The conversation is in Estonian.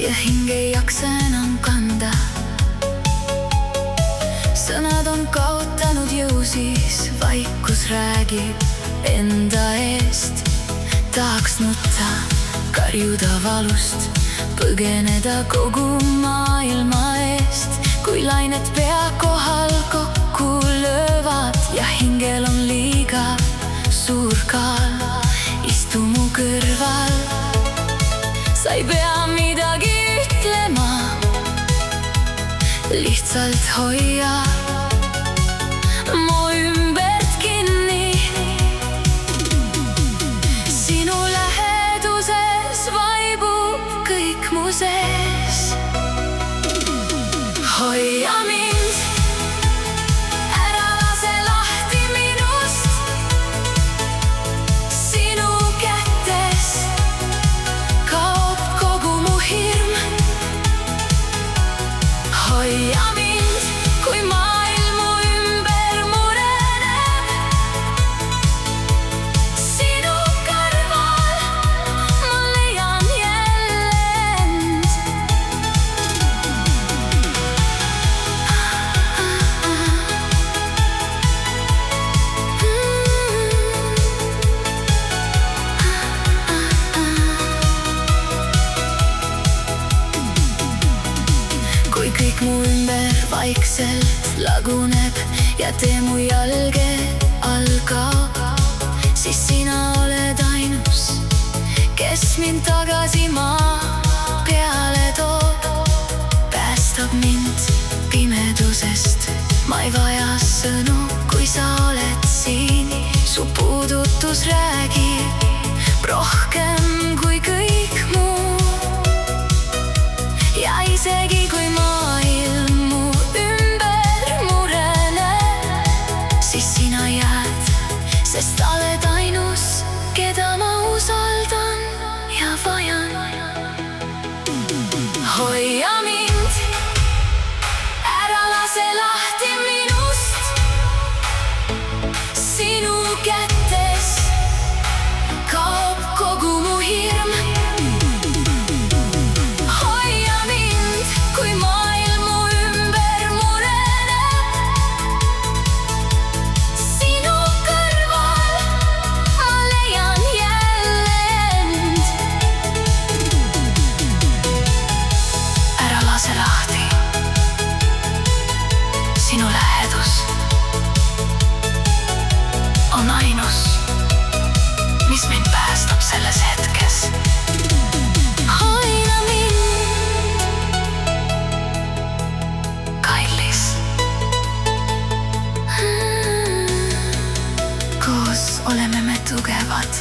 ja hing ei jaksa enam kanda. Sõnad on kaotanud jõu, siis vaikus räägib enda eest. Tahaks nutta, karjuda valust, põgeneda kogu maailma eest. Kui lained pea kohal kokku löövad ja hingel on liiga suur kaal, istu mu kõrval. Sa ei pea midagi ütlema, lihtsalt hoia mu ümbert kinni. Sinu läheduses vaibub kõik mu sees. Hoia mind, ära lase lahti minust. Sinu kätes kaob kogu mu hirm. Hoia mind, kui maailm mu ümber mureneb. Sinu kõrval ma leian jälle end. Kui kõik mu ümber vaikselt laguneb ja tee mu jalge all kaob, siis sina oled ainus, kes mind tagasi maa peale toob. Päästab mind pimedusest, ma ei vaja sõnu, kui sa oled siin. Su puudutus räägib rohkem kui kõik muu. Ja isegi kui maailm mu ümber mureneb, siis sina jääd, sest oled ainus, keda ma usaldan ja vajan. Hoia mind, ära lase lahti minust. Sinu kätes kaob kogu mu hirm. Kui maailm mu ümber mureneb, sinu kõrval ma leian jälle end. Ära lase lahti, sinu lähedus on ainus, mis mind päästab selles hetkes. Hoia mind, koos oleme me tugevad.